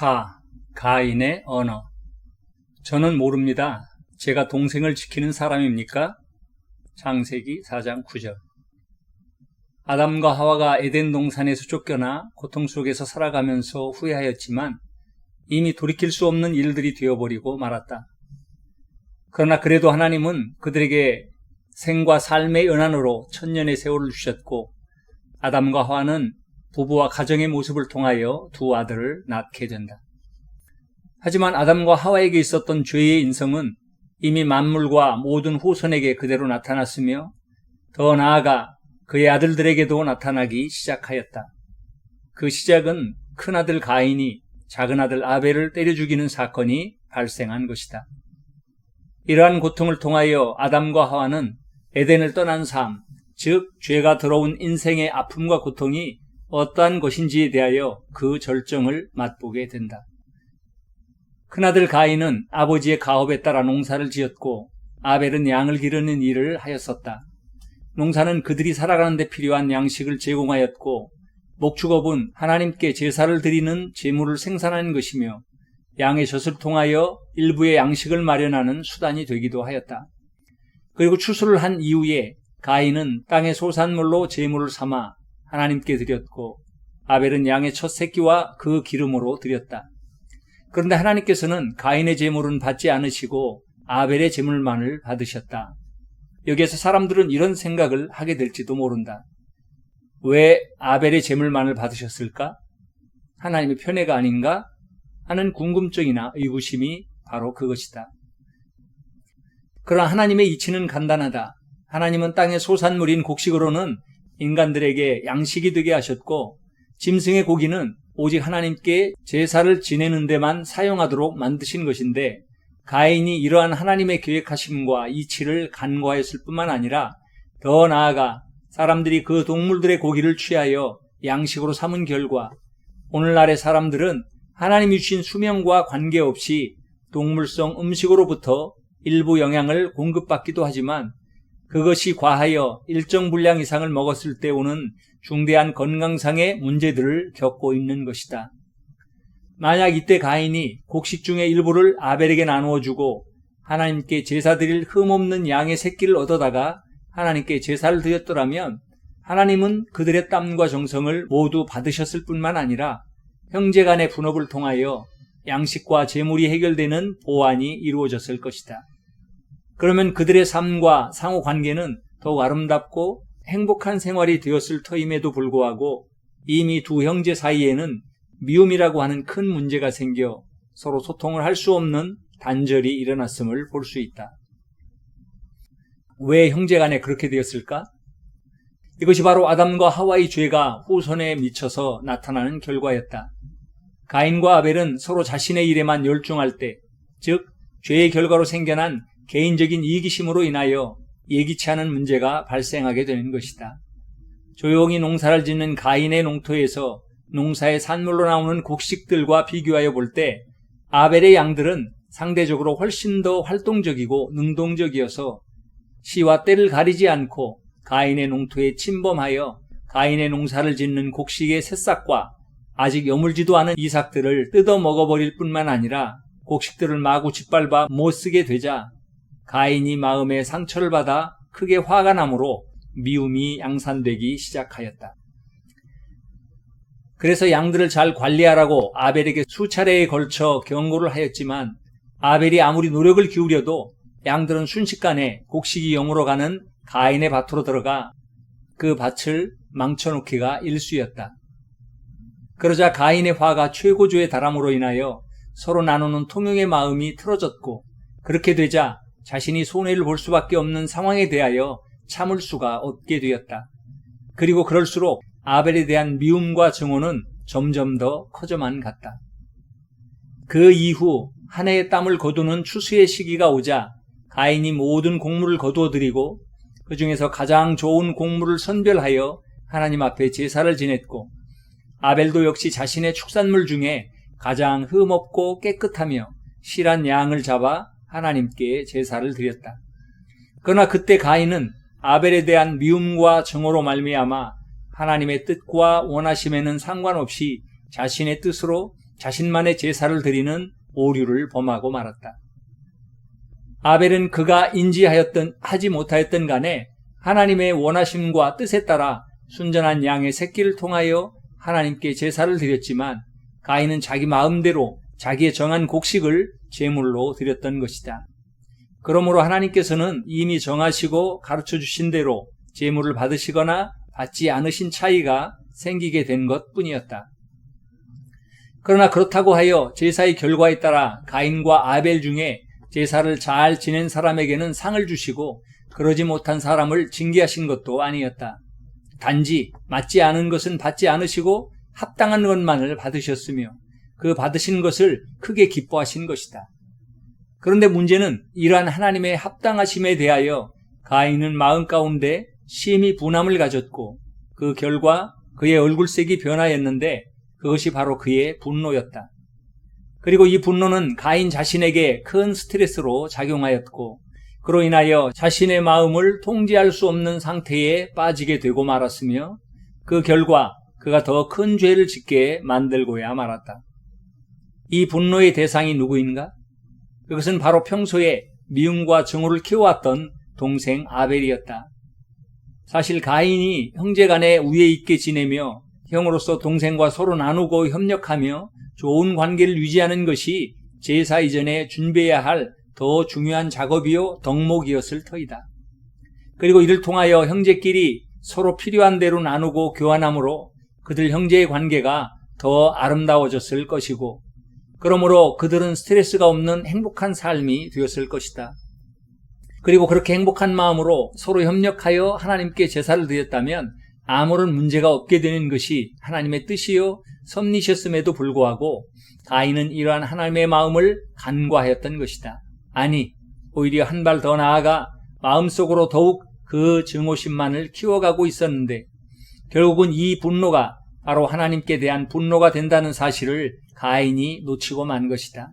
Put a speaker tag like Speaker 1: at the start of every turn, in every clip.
Speaker 1: 4. 가인의 언어. 저는 모릅니다. 제가 동생을 지키는 사람입니까? 창세기 4장 9절. 아담과 하와가 에덴 동산에서 쫓겨나 고통 속에서 살아가면서 후회하였지만 이미 돌이킬 수 없는 일들이 되어버리고 말았다. 그러나 그래도 하나님은 그들에게 생과 삶의 연한으로 천년의 세월을 주셨고 아담과 하와는 부부와 가정의 모습을 통하여 두 아들을 낳게 된다. 하지만 아담과 하와에게 있었던 죄의 인성은 이미 만물과 모든 후손에게 그대로 나타났으며 더 나아가 그의 아들들에게도 나타나기 시작하였다. 그 시작은 큰아들 가인이 작은아들 아벨을 때려 죽이는 사건이 발생한 것이다. 이러한 고통을 통하여 아담과 하와는 에덴을 떠난 삶, 즉 죄가 들어온 인생의 아픔과 고통이 어떠한 것인지에 대하여 그 절정을 맛보게 된다. 큰아들 가인은 아버지의 가업에 따라 농사를 지었고 아벨은 양을 기르는 일을 하였었다. 농사는 그들이 살아가는 데 필요한 양식을 제공하였고 목축업은 하나님께 제사를 드리는 제물을 생산하는 것이며 양의 젖을 통하여 일부의 양식을 마련하는 수단이 되기도 하였다. 그리고 추수를 한 이후에 가인은 땅의 소산물로 제물을 삼아 하나님께 드렸고 아벨은 양의 첫 새끼와 그 기름으로 드렸다. 그런데 하나님께서는 가인의 제물은 받지 않으시고 아벨의 제물만을 받으셨다. 여기에서 사람들은 이런 생각을 하게 될지도 모른다. 왜 아벨의 제물만을 받으셨을까? 하나님의 편애가 아닌가? 하는 궁금증이나 의구심이 바로 그것이다. 그러나 하나님의 이치는 간단하다. 하나님은 땅의 소산물인 곡식으로는 인간들에게 양식이 되게 하셨고 짐승의 고기는 오직 하나님께 제사를 지내는 데만 사용하도록 만드신 것인데 가인이 이러한 하나님의 계획하심과 이치를 간과했을 뿐만 아니라 더 나아가 사람들이 그 동물들의 고기를 취하여 양식으로 삼은 결과 오늘날의 사람들은 하나님이 주신 수명과 관계없이 동물성 음식으로부터 일부 영양을 공급받기도 하지만 그것이 과하여 일정 분량 이상을 먹었을 때 오는 중대한 건강상의 문제들을 겪고 있는 것이다. 만약 이때 가인이 곡식 중의 일부를 아벨에게 나누어 주고 하나님께 제사 드릴 흠없는 양의 새끼를 얻어다가 하나님께 제사를 드렸더라면 하나님은 그들의 땀과 정성을 모두 받으셨을 뿐만 아니라 형제 간의 분업을 통하여 양식과 제물이 해결되는 보완이 이루어졌을 것이다. 그러면 그들의 삶과 상호 관계는 더욱 아름답고 행복한 생활이 되었을 터임에도 불구하고 이미 두 형제 사이에는 미움이라고 하는 큰 문제가 생겨 서로 소통을 할 수 없는 단절이 일어났음을 볼 수 있다. 왜 형제 간에 그렇게 되었을까? 이것이 바로 아담과 하와의 죄가 후손에 미쳐서 나타나는 결과였다. 가인과 아벨은 서로 자신의 일에만 열중할 때, 즉 죄의 결과로 생겨난 개인적인 이기심으로 인하여 예기치 않은 문제가 발생하게 되는 것이다. 조용히 농사를 짓는 가인의 농토에서 농사의 산물로 나오는 곡식들과 비교하여 볼 때 아벨의 양들은 상대적으로 훨씬 더 활동적이고 능동적이어서 시와 때를 가리지 않고 가인의 농토에 침범하여 가인의 농사를 짓는 곡식의 새싹과 아직 여물지도 않은 이삭들을 뜯어 먹어버릴 뿐만 아니라 곡식들을 마구 짓밟아 못쓰게 되자 가인이 마음에 상처를 받아 크게 화가 나므로 미움이 양산되기 시작하였다. 그래서 양들을 잘 관리하라고 아벨에게 수차례에 걸쳐 경고를 하였지만 아벨이 아무리 노력을 기울여도 양들은 순식간에 곡식이 영으로 가는 가인의 밭으로 들어가 그 밭을 망쳐놓기가 일쑤였다. 그러자 가인의 화가 최고조에 달함으로 인하여 서로 나누는 통용의 마음이 틀어졌고 그렇게 되자 자신이 손해를 볼 수밖에 없는 상황에 대하여 참을 수가 없게 되었다. 그리고 그럴수록 아벨에 대한 미움과 증오는 점점 더 커져만 갔다. 그 이후 한 해의 땀을 거두는 추수의 시기가 오자 가인이 모든 곡물을 거두어드리고 그 중에서 가장 좋은 곡물을 선별하여 하나님 앞에 제사를 지냈고 아벨도 역시 자신의 축산물 중에 가장 흠없고 깨끗하며 실한 양을 잡아 하나님께 제사를 드렸다. 그러나 그때 가인은 아벨에 대한 미움과 증오로 말미암아 하나님의 뜻과 원하심에는 상관없이 자신의 뜻으로 자신만의 제사를 드리는 오류를 범하고 말았다. 아벨은 그가 인지하였든 하지 못하였든 간에 하나님의 원하심과 뜻에 따라 순전한 양의 새끼를 통하여 하나님께 제사를 드렸지만 가인은 자기 마음대로 자기의 정한 곡식을 제물로 드렸던 것이다. 그러므로 하나님께서는 이미 정하시고 가르쳐 주신 대로 제물을 받으시거나 받지 않으신 차이가 생기게 된 것뿐이었다. 그러나 그렇다고 하여 제사의 결과에 따라 가인과 아벨 중에 제사를 잘 지낸 사람에게는 상을 주시고 그러지 못한 사람을 징계하신 것도 아니었다. 단지 맞지 않은 것은 받지 않으시고 합당한 것만을 받으셨으며 그 받으신 것을 크게 기뻐하신 것이다. 그런데 문제는 이러한 하나님의 합당하심에 대하여 가인은 마음 가운데 심히 분함을 가졌고 그 결과 그의 얼굴색이 변하였는데 그것이 바로 그의 분노였다. 그리고 이 분노는 가인 자신에게 큰 스트레스로 작용하였고 그로 인하여 자신의 마음을 통제할 수 없는 상태에 빠지게 되고 말았으며 그 결과 그가 더 큰 죄를 짓게 만들고야 말았다. 이 분노의 대상이 누구인가? 그것은 바로 평소에 미움과 증오를 키워왔던 동생 아벨이었다. 사실 가인이 형제간에 우애 있게 지내며 형으로서 동생과 서로 나누고 협력하며 좋은 관계를 유지하는 것이 제사 이전에 준비해야 할 더 중요한 작업이요 덕목이었을 터이다. 그리고 이를 통하여 형제끼리 서로 필요한 대로 나누고 교환함으로 그들 형제의 관계가 더 아름다워졌을 것이고 그러므로 그들은 스트레스가 없는 행복한 삶이 되었을 것이다. 그리고 그렇게 행복한 마음으로 서로 협력하여 하나님께 제사를 드렸다면 아무런 문제가 없게 되는 것이 하나님의 뜻이요 섭리셨음에도 불구하고 가인은 이러한 하나님의 마음을 간과하였던 것이다. 아니, 오히려 한 발 더 나아가 마음속으로 더욱 그 증오심만을 키워가고 있었는데 결국은 이 분노가 바로 하나님께 대한 분노가 된다는 사실을 가인이 놓치고 만 것이다.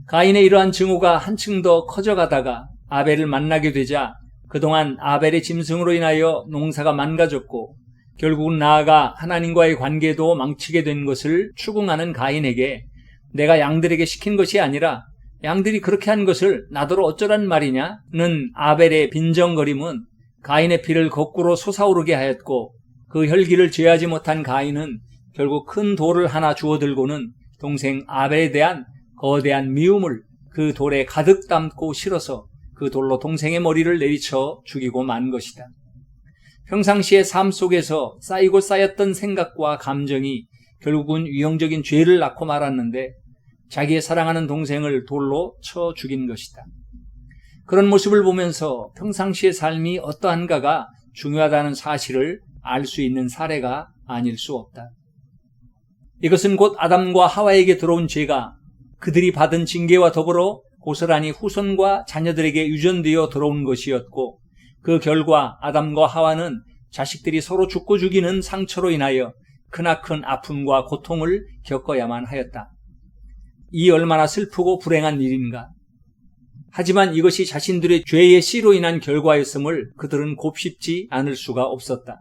Speaker 1: 가인의 이러한 증오가 한층 더 커져가다가 아벨을 만나게 되자 그동안 아벨의 짐승으로 인하여 농사가 망가졌고 결국은 나아가 하나님과의 관계도 망치게 된 것을 추궁하는 가인에게 내가 양들에게 시킨 것이 아니라 양들이 그렇게 한 것을 나더러 어쩌란 말이냐는 아벨의 빈정거림은 가인의 피를 거꾸로 솟아오르게 하였고 그 혈기를 제하지 못한 가인은 결국 큰 돌을 하나 주워들고는 동생 아벨에 대한 거대한 미움을 그 돌에 가득 담고 실어서 그 돌로 동생의 머리를 내리쳐 죽이고 만 것이다. 평상시의 삶 속에서 쌓이고 쌓였던 생각과 감정이 결국은 유형적인 죄를 낳고 말았는데 자기의 사랑하는 동생을 돌로 쳐 죽인 것이다. 그런 모습을 보면서 평상시의 삶이 어떠한가가 중요하다는 사실을 알 수 있는 사례가 아닐 수 없다. 이것은 곧 아담과 하와에게 들어온 죄가 그들이 받은 징계와 더불어 고스란히 후손과 자녀들에게 유전되어 들어온 것이었고 그 결과 아담과 하와는 자식들이 서로 죽고 죽이는 상처로 인하여 크나큰 아픔과 고통을 겪어야만 하였다. 이 얼마나 슬프고 불행한 일인가. 하지만 이것이 자신들의 죄의 씨로 인한 결과였음을 그들은 곱씹지 않을 수가 없었다.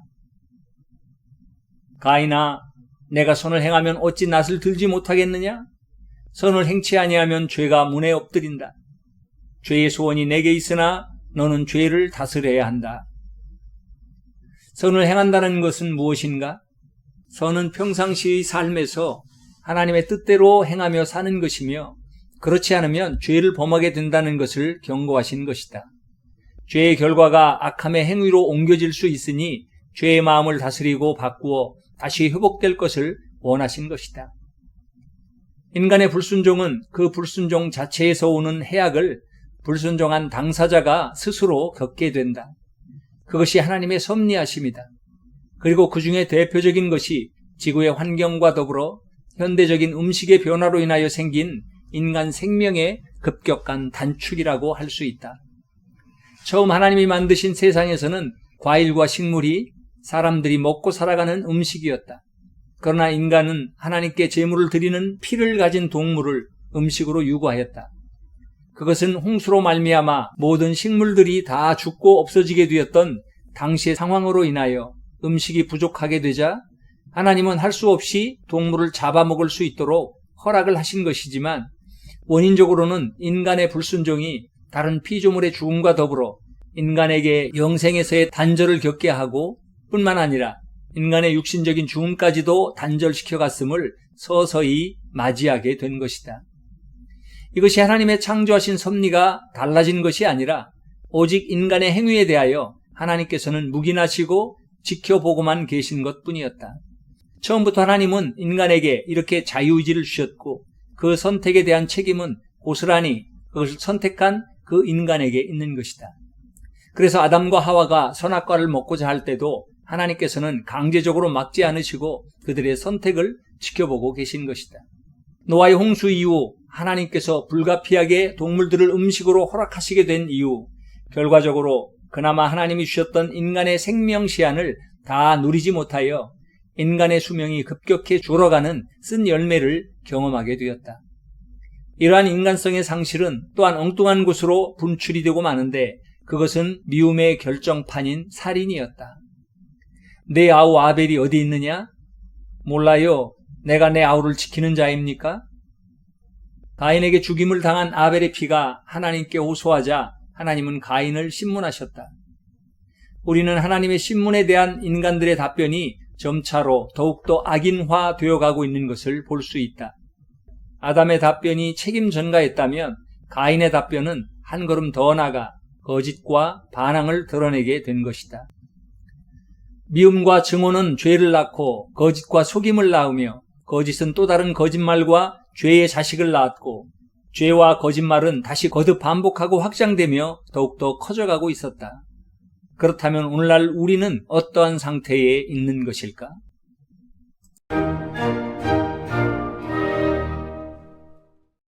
Speaker 1: 가인아, 내가 선을 행하면 어찌 낯을 들지 못하겠느냐? 선을 행치 아니하면 죄가 문에 엎드린다. 죄의 소원이 내게 있으나 너는 죄를 다스려야 한다. 선을 행한다는 것은 무엇인가? 선은 평상시의 삶에서 하나님의 뜻대로 행하며 사는 것이며 그렇지 않으면 죄를 범하게 된다는 것을 경고하신 것이다. 죄의 결과가 악함의 행위로 옮겨질 수 있으니 죄의 마음을 다스리고 바꾸어 다시 회복될 것을 원하신 것이다. 인간의 불순종은 그 불순종 자체에서 오는 해악을 불순종한 당사자가 스스로 겪게 된다. 그것이 하나님의 섭리하심이다. 그리고 그 중에 대표적인 것이 지구의 환경과 더불어 현대적인 음식의 변화로 인하여 생긴 인간 생명의 급격한 단축이라고 할 수 있다. 처음 하나님이 만드신 세상에서는 과일과 식물이 사람들이 먹고 살아가는 음식이었다. 그러나 인간은 하나님께 제물을 드리는 피를 가진 동물을 음식으로 유고하였다. 그것은 홍수로 말미암아 모든 식물들이 다 죽고 없어지게 되었던 당시의 상황으로 인하여 음식이 부족하게 되자 하나님은 할 수 없이 동물을 잡아먹을 수 있도록 허락을 하신 것이지만 원인적으로는 인간의 불순종이 다른 피조물의 죽음과 더불어 인간에게 영생에서의 단절을 겪게 하고 뿐만 아니라 인간의 육신적인 죽음까지도 단절시켜 갔음을 서서히 맞이하게 된 것이다. 이것이 하나님의 창조하신 섭리가 달라진 것이 아니라 오직 인간의 행위에 대하여 하나님께서는 묵인하시고 지켜보고만 계신 것뿐이었다. 처음부터 하나님은 인간에게 이렇게 자유의지를 주셨고 그 선택에 대한 책임은 고스란히 그것을 선택한 그 인간에게 있는 것이다. 그래서 아담과 하와가 선악과를 먹고자 할 때도 하나님께서는 강제적으로 막지 않으시고 그들의 선택을 지켜보고 계신 것이다. 노아의 홍수 이후 하나님께서 불가피하게 동물들을 음식으로 허락하시게 된 이유, 결과적으로 그나마 하나님이 주셨던 인간의 생명 시한을 다 누리지 못하여 인간의 수명이 급격히 줄어가는 쓴 열매를 경험하게 되었다. 이러한 인간성의 상실은 또한 엉뚱한 곳으로 분출이 되고 마는데 그것은 미움의 결정판인 살인이었다. 내 아우 아벨이 어디 있느냐? 몰라요. 내가 내 아우를 지키는 자입니까? 가인에게 죽임을 당한 아벨의 피가 하나님께 호소하자 하나님은 가인을 신문하셨다. 우리는 하나님의 신문에 대한 인간들의 답변이 점차로 더욱더 악인화되어 가고 있는 것을 볼 수 있다. 아담의 답변이 책임 전가했다면 가인의 답변은 한 걸음 더 나아가 거짓과 반항을 드러내게 된 것이다. 미움과 증오는 죄를 낳고 거짓과 속임을 낳으며 거짓은 또 다른 거짓말과 죄의 자식을 낳았고 죄와 거짓말은 다시 거듭 반복하고 확장되며 더욱더 커져가고 있었다. 그렇다면 오늘날 우리는 어떠한 상태에 있는 것일까?